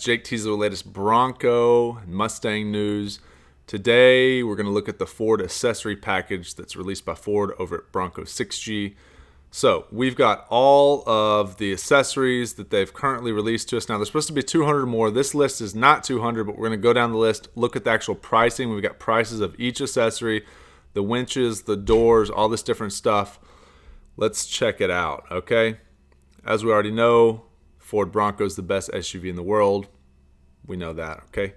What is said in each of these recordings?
Jake Tiesler, latest Bronco and Mustang news. Today, we're going to look at the Ford accessory package that's released by Ford over at Bronco 6G. So, we've got all of the accessories that they've currently released to us. Now, there's supposed to be 200 more. This list is not 200, but we're going to go down the list, look at the actual pricing. We've got prices of each accessory, the winches, the doors, all this different stuff. Let's check it out, okay? As we already know, Ford Bronco is the best SUV in the world. We know that, okay?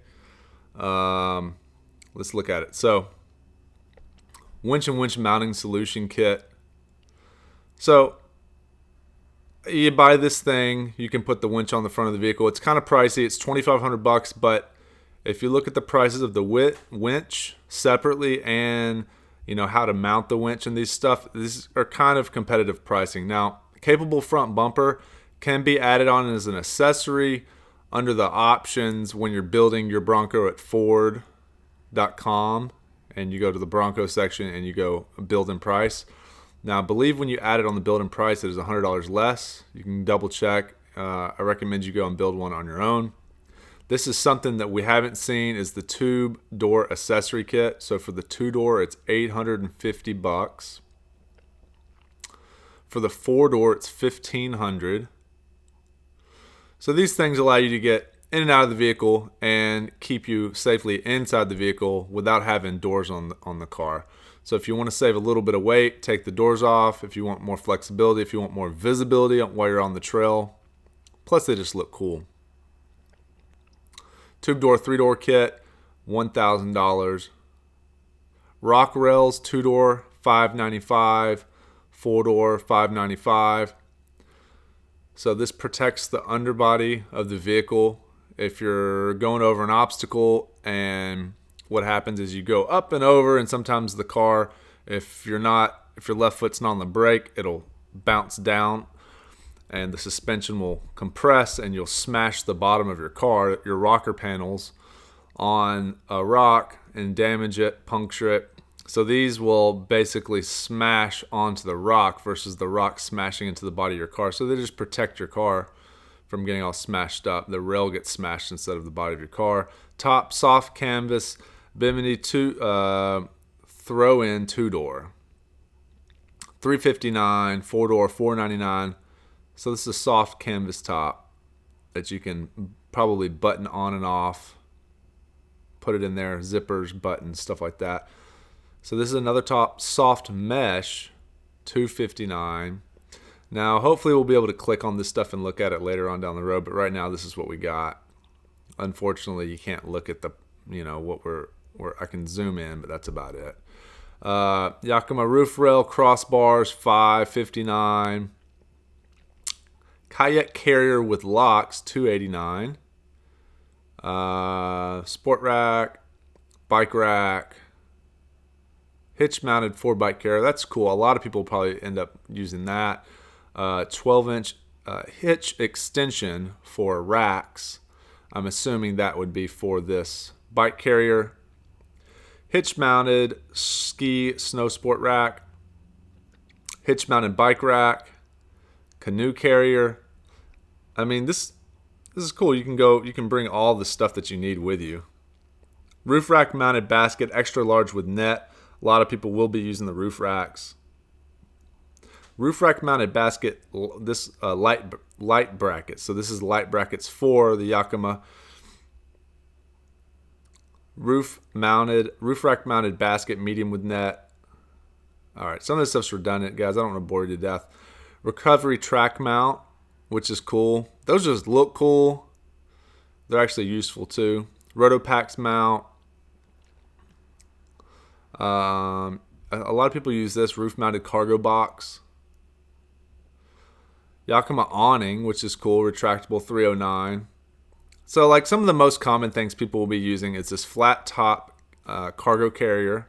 Let's look at it. So, winch and winch mounting solution kit. So, you buy this thing, you can put the winch on the front of the vehicle. It's kind of pricey. It's $2,500, but if you look at the prices of the winch separately and how to mount the winch and these are kind of competitive pricing. Now, capable front bumper can be added on as an accessory under the options when you're building your Bronco at Ford.com, and you go to the Bronco section and you go build and price. Now, I believe when you add it on the build and price, it is $100 less. You can double check. I recommend you go and build one on your own. This is something that we haven't seen is the tube door accessory kit. So for the two-door, it's $850. For the four-door, it's $1,500. So these things allow you to get in and out of the vehicle and keep you safely inside the vehicle without having doors on the car. So if you want to save a little bit of weight, take the doors off. If you want more flexibility, if you want more visibility while you're on the trail. Plus, they just look cool. Tube door, three-door kit, $1,000. Rock rails, two-door, $595. Four-door, $595. So this protects the underbody of the vehicle. If you're going over an obstacle, and what happens is you go up and over, and sometimes the car, if your left foot's not on the brake, it'll bounce down and the suspension will compress and you'll smash the bottom of your car, your rocker panels, on a rock and damage it, puncture it. So these will basically smash onto the rock versus the rock smashing into the body of your car. So they just protect your car from getting all smashed up. The rail gets smashed instead of the body of your car. Top soft canvas Bimini throw-in two-door. $359, four-door, $499. So this is a soft canvas top that you can probably button on and off. Put it in there, zippers, buttons, stuff like that. So this is another top, soft mesh, $259. Now, hopefully we'll be able to click on this stuff and look at it later on down the road, but right now this is what we got. Unfortunately, you can't look at the, I can zoom in, but that's about it. Yakima roof rail, crossbars, $559. Kayak carrier with locks, $289. Sport rack, bike rack, hitch-mounted Ford bike carrier. That's cool. A lot of people probably end up using that. 12-inch hitch extension for racks. I'm assuming that would be for this bike carrier. Hitch-mounted ski snow sport rack. Hitch-mounted bike rack. Canoe carrier. I mean, this is cool. You can bring all the stuff that you need with you. Roof rack mounted basket, extra large with net. A lot of people will be using the roof racks. Roof rack mounted basket, this light bracket. So this is light brackets for the Yakima. Roof rack mounted basket, medium with net. All right, some of this stuff's redundant, guys. I don't want to bore you to death. Recovery track mount, which is cool. Those just look cool. They're actually useful too. Rotopax mount. A lot of people use this roof-mounted cargo box. Yakima Awning, which is cool, retractable, $309. So, like, some of the most common things people will be using is this flat top cargo carrier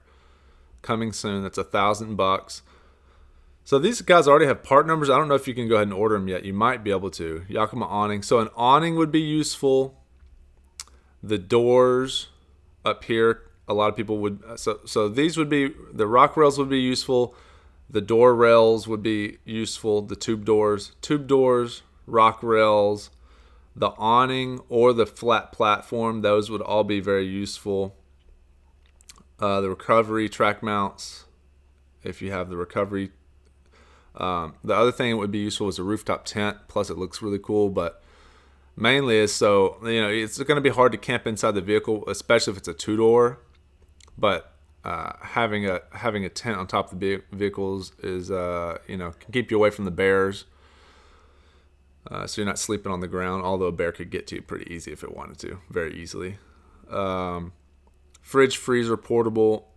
coming soon. That's $1,000. So these guys already have part numbers. I don't know if you can go ahead and order them yet. You might be able to. Yakima Awning. So an awning would be useful. The doors up here, a lot of people would. So these would be, the rock rails would be useful. The door rails would be useful. The tube doors, rock rails, The awning or the flat platform, those would all be very useful. The recovery track mounts, if you have the recovery. The other thing that would be useful is a rooftop tent. Plus, it looks really cool, but mainly is so, it's going to be hard to camp inside the vehicle, especially if it's a two-door. But having a tent on top of the vehicles is can keep you away from the bears. So you're not sleeping on the ground, although a bear could get to you pretty easy if it wanted to, very easily. Fridge, freezer, portable.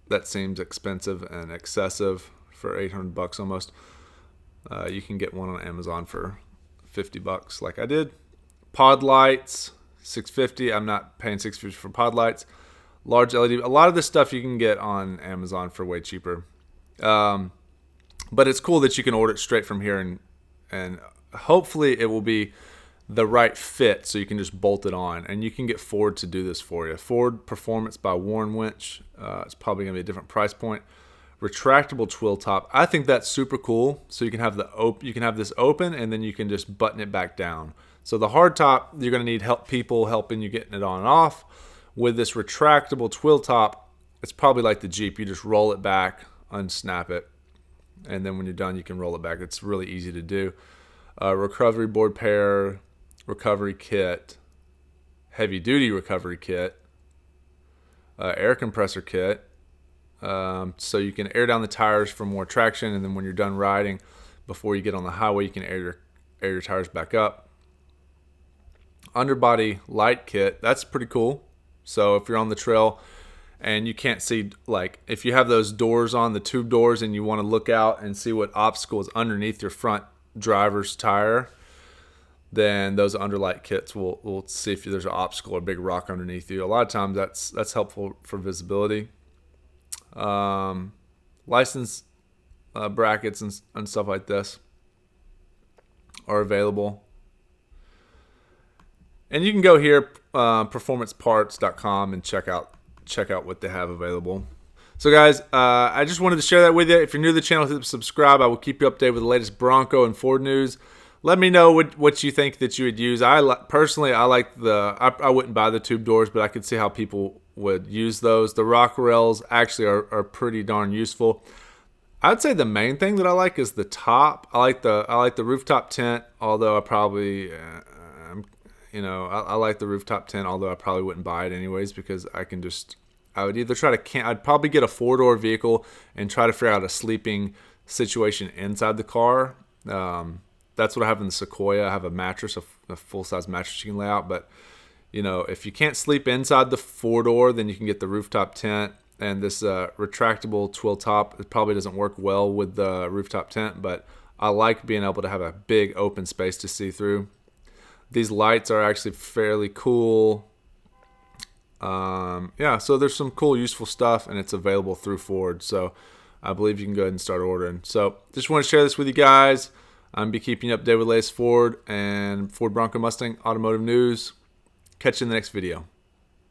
That seems expensive and excessive for $800 almost. You can get one on Amazon for $50 like I did. Pod lights, $650. I'm not paying $650 for pod lights. Large LED. A lot of this stuff you can get on Amazon for way cheaper. But it's cool that you can order it straight from here, and hopefully it will be the right fit so you can just bolt it on. And you can get Ford to do this for you. Ford Performance by Winch. It's probably going to be a different price point. Retractable twill top. I think that's super cool. So you can have this open, and then you can just button it back down. So the hard top, you're going to need people helping you getting it on and off. With this retractable twill top, it's probably like the Jeep. You just roll it back, unsnap it, and then when you're done, you can roll it back. It's really easy to do. Recovery board pair, recovery kit, heavy duty recovery kit, air compressor kit, so you can air down the tires for more traction, and then when you're done riding, before you get on the highway, you can air your tires back up. Underbody light kit, that's pretty cool. So if you're on the trail and you can't see, like if you have those doors on, the tube doors, and you want to look out and see what obstacle is underneath your front driver's tire, then those underlight kits will see if there's an obstacle or a big rock underneath you. A lot of times that's helpful for visibility. License brackets and stuff like this are available. And you can go here, performanceparts.com, and check out what they have available. So guys, I just wanted to share that with you. If you're new to the channel, hit subscribe. I will keep you updated with the latest Bronco and Ford news. Let me know what you think that you would use. Personally, I like I wouldn't buy the tube doors, but I could see how people would use those. The rock rails actually are pretty darn useful. I'd say the main thing that I like is the top. I like the rooftop tent, although I probably I like the rooftop tent, although I probably wouldn't buy it anyways, because I would either I'd probably get a four-door vehicle and try to figure out a sleeping situation inside the car. That's what I have in the Sequoia. I have a mattress, a full-size mattress you can lay out. But, if you can't sleep inside the four-door, then you can get the rooftop tent. And this retractable twill top, it probably doesn't work well with the rooftop tent, but I like being able to have a big open space to see through. These lights are actually fairly cool. So there's some cool, useful stuff, and it's available through Ford. So I believe you can go ahead and start ordering. So just want to share this with you guys. I'm be keeping you updated with the latest Ford and Ford Bronco Mustang automotive news. Catch you in the next video.